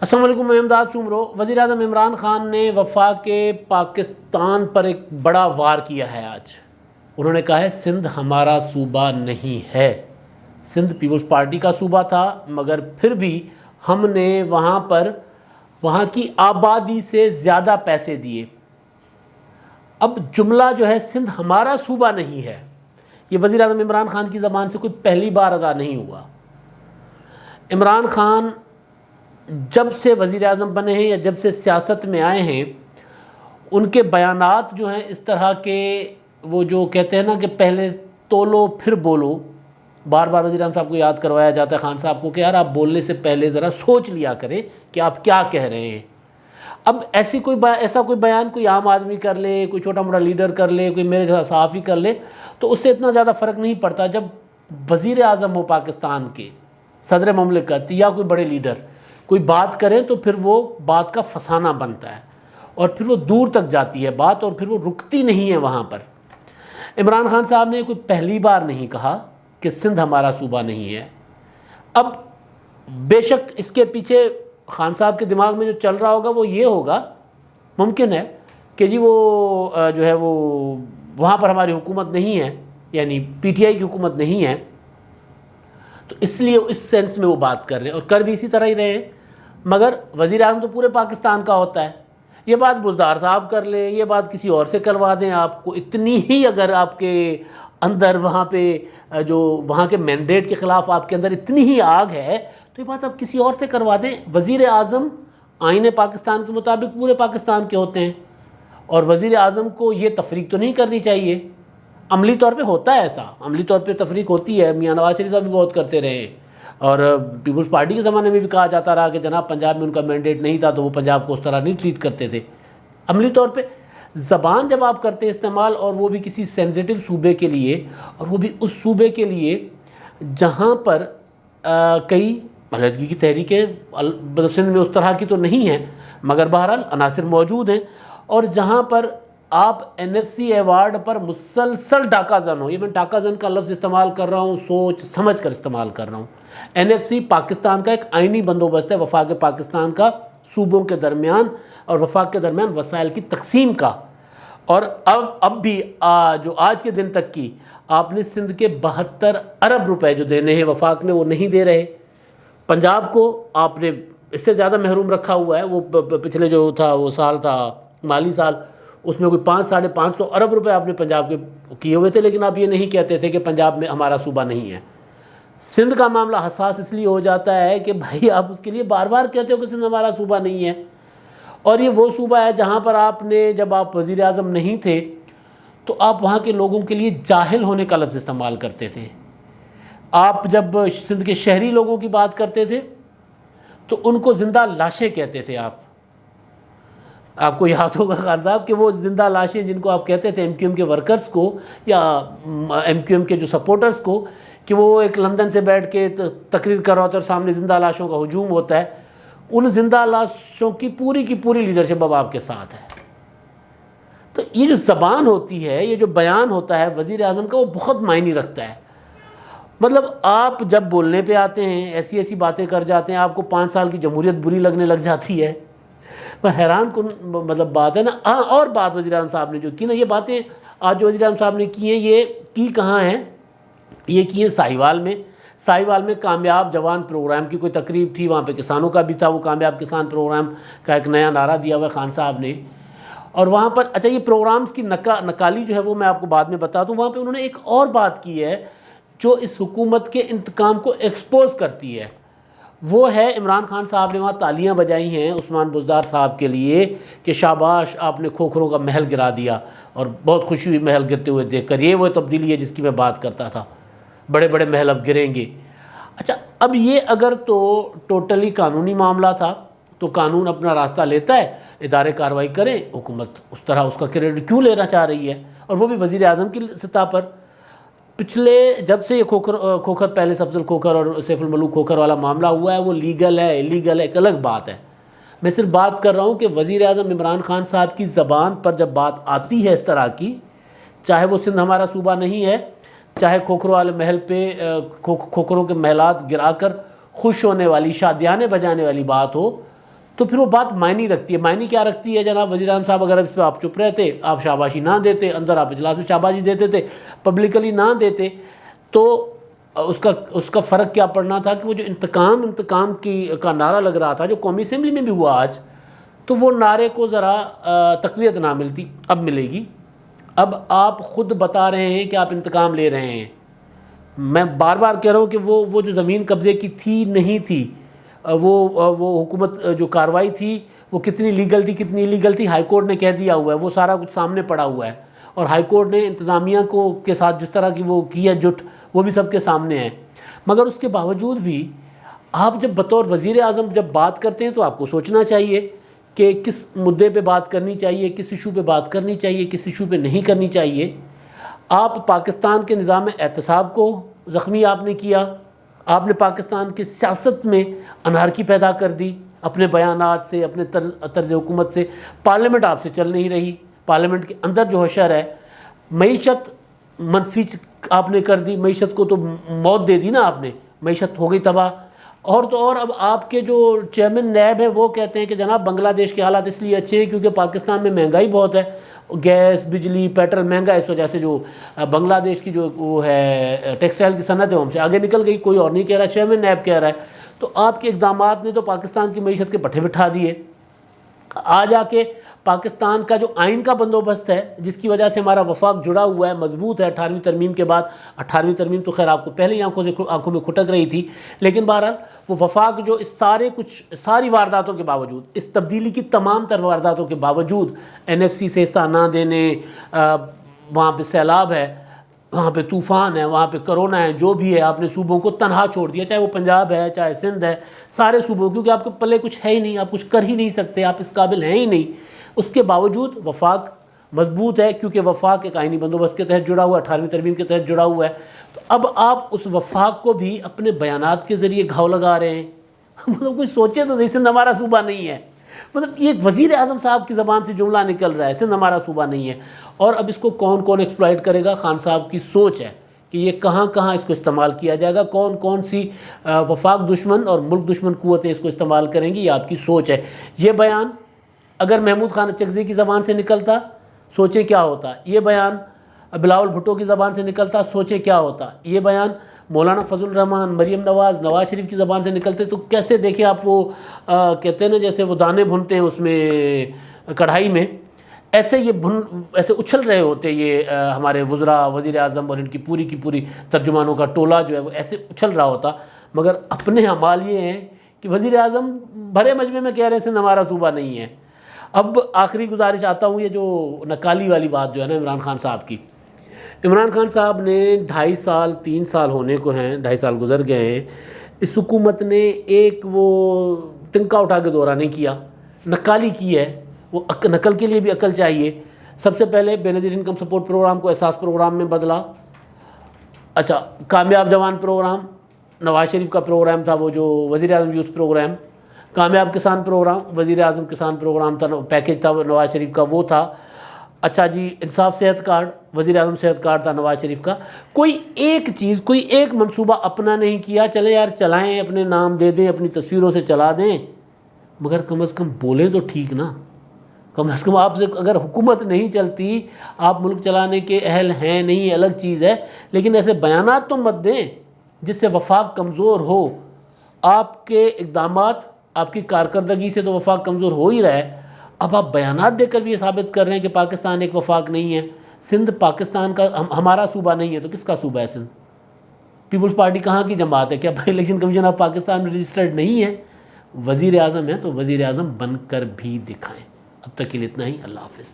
السلام علیکم، میں امداد چومرو۔ وزیر اعظم عمران خان نے وفاق پاکستان پر ایک بڑا وار کیا ہے آج۔ انہوں نے کہا ہے سندھ ہمارا صوبہ نہیں ہے۔ سندھ پیپلز پارٹی کا صوبہ تھا، مگر پھر بھی ہم نے وہاں کی آبادی سے زیادہ پیسے دیے۔ اب جملہ جو ہے سندھ ہمارا صوبہ نہیں ہے، یہ وزیر اعظم عمران خان کی زبان سے کوئی پہلی بار ادا نہیں ہوا۔ عمران خان جب سے وزیر اعظم بنے ہیں یا جب سے سیاست میں آئے ہیں، ان کے بیانات جو ہیں اس طرح کے، وہ جو کہتے ہیں نا کہ پہلے تولو پھر بولو، بار بار وزیر اعظم صاحب کو یاد کروایا جاتا ہے، خان صاحب کو، کہ یار آپ بولنے سے پہلے ذرا سوچ لیا کریں کہ آپ کیا کہہ رہے ہیں۔ اب ایسا کوئی بیان کوئی عام آدمی کر لے، کوئی چھوٹا موٹا لیڈر کر لے، کوئی میرے جیسا صحافی کر لے، تو اس سے اتنا زیادہ فرق نہیں پڑتا۔ جب وزیر اعظم ہو پاکستان کے، صدر مملکت یا کوئی بڑے لیڈر کوئی بات کریں تو پھر وہ بات کا فسانہ بنتا ہے، اور پھر وہ دور تک جاتی ہے بات، اور پھر وہ رکتی نہیں ہے وہاں پر۔ عمران خان صاحب نے کوئی پہلی بار نہیں کہا کہ سندھ ہمارا صوبہ نہیں ہے۔ اب بے شک اس کے پیچھے خان صاحب کے دماغ میں جو چل رہا ہوگا وہ یہ ہوگا، ممکن ہے کہ جی وہ جو ہے وہ وہاں پر ہماری حکومت نہیں ہے، یعنی پی ٹی آئی کی حکومت نہیں ہے، تو اس لیے اس سینس میں وہ بات کر رہے ہیں، اور کر بھی اسی طرح ہی رہے ہیں۔ مگر وزیر اعظم تو پورے پاکستان کا ہوتا ہے۔ یہ بات بزدار صاحب کر لیں، یہ بات کسی اور سے کروا دیں، آپ کو اتنی ہی اگر آپ کے اندر وہاں پہ جو وہاں کے مینڈیٹ کے خلاف آپ کے اندر اتنی ہی آگ ہے، تو یہ بات آپ کسی اور سے کروا دیں۔ وزیر اعظم آئین پاکستان کے مطابق پورے پاکستان کے ہوتے ہیں، اور وزیر اعظم کو یہ تفریق تو نہیں کرنی چاہیے۔ عملی طور پہ ہوتا ہے ایسا، عملی طور پہ تفریق ہوتی ہے، میاں نواز شریف صاحب بھی بہت کرتے رہے، اور پیپلز پارٹی کے زمانے میں بھی کہا جاتا رہا کہ جناب پنجاب میں ان کا مینڈیٹ نہیں تھا تو وہ پنجاب کو اس طرح نہیں ٹریٹ کرتے تھے۔ عملی طور پہ زبان جب آپ کرتے ہیں استعمال، اور وہ بھی کسی سینسیٹیو صوبے کے لیے، اور وہ بھی اس صوبے کے لیے جہاں پر کئی علیحدگی کی تحریکیں سندھ میں اس طرح کی تو نہیں ہیں، مگر بہرحال عناصر موجود ہیں، اور جہاں پر آپ این ایف سی ایوارڈ پر مسلسل ڈاکہ زن ہو، یہ میں ڈاکہ زن کا لفظ استعمال کر رہا ہوں، سوچ سمجھ کر استعمال کر رہا ہوں۔ این ایف سی پاکستان کا ایک آئینی بندوبست ہے، وفاق پاکستان کا صوبوں کے درمیان اور وفاق کے درمیان وسائل کی تقسیم کا، اور اب بھی جو آج کے دن تک کی آپ نے سندھ کے 72 ارب روپے جو دینے ہیں وفاق نے، وہ نہیں دے رہے۔ پنجاب کو آپ نے اس سے زیادہ محروم رکھا ہوا ہے۔ وہ پچھلے جو تھا وہ سال تھا مالی سال، اس میں کوئی 500-550 ارب روپے آپ نے پنجاب کے کیے ہوئے تھے، لیکن آپ یہ نہیں کہتے تھے کہ پنجاب میں ہمارا صوبہ نہیں ہے۔ سندھ کا معاملہ حساس اس لیے ہو جاتا ہے کہ بھائی آپ اس کے لیے بار بار کہتے ہو کہ سندھ ہمارا صوبہ نہیں ہے، اور یہ وہ صوبہ ہے جہاں پر آپ نے، جب آپ وزیر اعظم نہیں تھے تو آپ وہاں کے لوگوں کے لیے جاہل ہونے کا لفظ استعمال کرتے تھے۔ آپ جب سندھ کے شہری لوگوں کی بات کرتے تھے تو ان کو زندہ لاشیں کہتے تھے۔ آپ کو یاد ہوگا خان صاحب کہ وہ زندہ لاشیں جن کو آپ کہتے تھے ایم کیو ایم کے ورکرز کو یا ایم کیو ایم کے جو سپورٹرز کو، کہ وہ ایک لندن سے بیٹھ کے تقریر کر رہا ہوتا ہے اور سامنے زندہ لاشوں کا ہجوم ہوتا ہے، ان زندہ لاشوں کی پوری لیڈرشپ اب آپ کے ساتھ ہے۔ تو یہ جو زبان ہوتی ہے، یہ جو بیان ہوتا ہے وزیر اعظم کا، وہ بہت معنی رکھتا ہے۔ مطلب آپ جب بولنے پہ آتے ہیں ایسی باتیں کر جاتے ہیں، آپ کو 5 سال کی جمہوریت بری لگنے لگ جاتی ہے۔ وہ حیران کن مطلب بات ہے نا۔ اور بات وزیر اعظم صاحب نے جو کی نا، یہ باتیں آج جو وزیر اعظم صاحب نے کی ہیں، یہ کی کہاں ہیں؟ یہ کی ہیں ساہیوال میں کامیاب جوان پروگرام کی کوئی تقریب تھی، وہاں پہ کسانوں کا بھی تھا، وہ کامیاب کسان پروگرام کا ایک نیا نعرہ دیا ہوا ہے خان صاحب نے، اور وہاں پر اچھا یہ پروگرامز کی نکالی جو ہے وہ میں آپ کو بعد میں بتا دوں۔ وہاں پہ انہوں نے ایک اور بات کی ہے جو اس حکومت کے انتقام کو ایکسپوز کرتی ہے، وہ ہے عمران خان صاحب نے وہاں تالیاں بجائی ہیں عثمان بزدار صاحب کے لیے کہ شاباش آپ نے کھوکھروں کا محل گرا دیا، اور بہت خوشی ہوئی محل گرتے ہوئے دیکھ کر۔ یہ وہ تبدیلی ہے جس کی میں بات کرتا تھا، بڑے بڑے محل اب گریں گے۔ اچھا اب یہ اگر تو ٹوٹلی قانونی معاملہ تھا تو قانون اپنا راستہ لیتا ہے، ادارے کارروائی کریں، حکومت اس طرح اس کا کریڈٹ کیوں لینا چاہ رہی ہے، اور وہ بھی وزیر اعظم کی سطح پر۔ پچھلے جب سے یہ کھوکھر پہلے افضل کھوکھر اور سیف الملوک کھوکھر والا معاملہ ہوا ہے، وہ لیگل ہے ایلیگل ہے ایک الگ بات ہے۔ میں صرف بات کر رہا ہوں کہ وزیر اعظم عمران خان صاحب کی زبان پر جب بات آتی ہے اس طرح کی، چاہے وہ سندھ ہمارا صوبہ نہیں ہے، چاہے کھوکھروں والے محل پہ کھوکھروں کے محلات گرا کر خوش ہونے والی شادیانے بجانے والی بات ہو، تو پھر وہ بات معنی رکھتی ہے. معنی کیا رکھتی ہے جناب وزیر اعظم صاحب؟ اگر اس پہ آپ چپ رہتے، آپ شاباشی نہ دیتے، اندر آپ اجلاس میں شاباشی دیتے تھے، پبلکلی نہ دیتے، تو اس کا فرق کیا پڑنا تھا کہ وہ جو انتقام کا نعرہ لگ رہا تھا جو قومی اسمبلی میں بھی ہوا آج، تو وہ نعرے کو ذرا تقویت نہ ملتی. اب ملے گی. اب آپ خود بتا رہے ہیں کہ آپ انتقام لے رہے ہیں. میں بار بار کہہ رہا ہوں کہ وہ جو زمین قبضے کی تھی نہیں تھی، وہ حکومت جو کارروائی تھی وہ کتنی لیگل تھی کتنی ایلیگل تھی، ہائی کورٹ نے کہہ دیا ہوا ہے. وہ سارا کچھ سامنے پڑا ہوا ہے، اور ہائی کورٹ نے انتظامیہ کے ساتھ جس طرح کی وہ کی ہے جٹ، وہ بھی سب کے سامنے ہے. مگر اس کے باوجود بھی آپ جب بطور وزیر اعظم جب بات کرتے ہیں تو آپ کو سوچنا چاہیے کہ کس مدعے پہ بات کرنی چاہیے، کس ایشو پہ بات کرنی چاہیے، کس ایشو پہ نہیں کرنی چاہیے. آپ پاکستان کے نظام احتساب کو زخمی آپ نے کیا، آپ نے پاکستان کی سیاست میں انارکی پیدا کر دی اپنے بیانات سے، اپنے طرز حکومت سے. پارلیمنٹ آپ سے چل نہیں رہی، پارلیمنٹ کے اندر جو حشر ہے، معیشت منفی آپ نے کر دی، معیشت کو تو موت دے دی نا آپ نے، معیشت ہو گئی تباہ. اور تو اور اب آپ کے جو چیئرمین نیب ہے وہ کہتے ہیں کہ جناب بنگلہ دیش کے حالات اس لیے اچھے ہیں کیونکہ پاکستان میں مہنگائی بہت ہے، گیس بجلی پیٹرول مہنگا ہے، اس وجہ سے جو بنگلہ دیش کی جو وہ ہے ٹیکسٹائل کی صنعت ہے وہ ہم سے آگے نکل گئی. کوئی اور نہیں کہہ رہا، چیئرمین نیب کہہ رہا ہے. تو آپ کے اقدامات نے تو پاکستان کی معیشت کے پٹھے بٹھا دیے. آ جا کے پاکستان کا جو آئین کا بندوبست ہے جس کی وجہ سے ہمارا وفاق جڑا ہوا ہے، مضبوط ہے 18ویں ترمیم کے بعد. 18ویں ترمیم تو خیر آپ کو پہلے ہی آنکھوں میں کھٹک رہی تھی، لیکن بہرحال وہ وفاق جو اس ساری وارداتوں کے باوجود، اس تبدیلی کی تمام تر وارداتوں کے باوجود، NFC سے حصہ نہ دینے، وہاں پہ سیلاب ہے، وہاں پہ طوفان ہے، وہاں پہ کرونا ہے، جو بھی ہے آپ نے صوبوں کو تنہا چھوڑ دیا، چاہے وہ پنجاب ہے چاہے سندھ ہے، سارے صوبوں، کیونکہ آپ کے پلے کچھ ہے ہی نہیں، آپ کچھ کر ہی نہیں سکتے، آپ اس قابل ہیں ہی نہیں. اس کے باوجود وفاق مضبوط ہے کیونکہ وفاق ایک آئینی بندوبست کے تحت جڑا ہوا ہے، 18ویں ترمیم کے تحت جڑا ہوا ہے. تو اب آپ اس وفاق کو بھی اپنے بیانات کے ذریعے گھاؤ لگا رہے ہیں. مطلب کچھ سوچے تو سندھ ہمارا صوبہ نہیں ہے. مطلب یہ ایک وزیر اعظم صاحب کی زبان سے جملہ نکل رہا ہے، سندھ ہمارا صوبہ نہیں ہے. اور اب اس کو کون کون ایکسپلائٹ کرے گا؟ خان صاحب کی سوچ ہے کہ یہ کہاں کہاں اس کو استعمال کیا جائے گا، کون کون سی وفاق دشمن اور ملک دشمن قوتیں اس کو استعمال کریں گی، یہ آپ کی سوچ ہے. یہ بیان اگر محمود خان اچکزئی کی زبان سے نکلتا سوچیں کیا ہوتا، یہ بیان بلاول بھٹو کی زبان سے نکلتا سوچیں کیا ہوتا، یہ بیان مولانا فضل الرحمان، مریم نواز، نواز شریف کی زبان سے نکلتے تو کیسے دیکھیں آپ، وہ کہتے ہیں نا جیسے وہ دانے بھنتے ہیں اس میں کڑھائی میں، ایسے ایسے اچھل رہے ہوتے یہ ہمارے وزراء، وزیر اعظم اور ان کی پوری ترجمانوں کا ٹولہ جو ہے وہ ایسے اچھل رہا ہوتا. مگر اپنے اعمال یہ ہیں کہ وزیر اعظم بھرے مجمع میں کہہ رہے ہیں سندھ ہمارا صوبہ نہیں ہے. اب آخری گزارش آتا ہوں، یہ جو نکالی والی بات جو ہے نا عمران خان صاحب کی. عمران خان صاحب نے 2.5 سال 3 سال ہونے کو ہیں، 2.5 سال گزر گئے ہیں، اس حکومت نے ایک وہ تنکا اٹھا کے دورہ نہیں کیا، نکالی کی ہے. وہ نقل کے لیے بھی عقل چاہیے. سب سے پہلے بے نظیر انکم سپورٹ پروگرام کو احساس پروگرام میں بدلا. اچھا، کامیاب جوان پروگرام نواز شریف کا پروگرام تھا، وہ جو وزیر اعظم یوتھ پروگرام. کامیاب کسان پروگرام وزیر اعظم کسان پروگرام تھا، پیکیج تھا نواز شریف کا، وہ تھا. اچھا جی، انصاف صحت کارڈ وزیر اعظم صحت کارڈ تھا نواز شریف کا. کوئی ایک چیز، کوئی ایک منصوبہ اپنا نہیں کیا. چلے یار چلائیں، اپنے نام دے دیں، اپنی تصویروں سے چلا دیں، مگر کم از کم بولیں تو ٹھیک نا. کم از کم آپ سے اگر حکومت نہیں چلتی، آپ ملک چلانے کے اہل ہیں نہیں، الگ چیز ہے، لیکن ایسے بیانات تو مت دیں جس سے وفاق کمزور ہو. آپ کے اقدامات، آپ کی کارکردگی سے تو وفاق کمزور ہو ہی رہا ہے. اب آپ بیانات دے کر بھی یہ ثابت کر رہے ہیں کہ پاکستان ایک وفاق نہیں ہے. سندھ پاکستان کا ہمارا صوبہ نہیں ہے تو کس کا صوبہ ہے سندھ؟ پیپلز پارٹی کہاں کی جماعت ہے؟ کیا الیکشن کمیشن آف پاکستان میں رجسٹرڈ نہیں ہے؟ وزیر اعظم ہے تو وزیر اعظم بن کر بھی دکھائیں. اب تک کے لیے اتنا ہی. اللہ حافظ.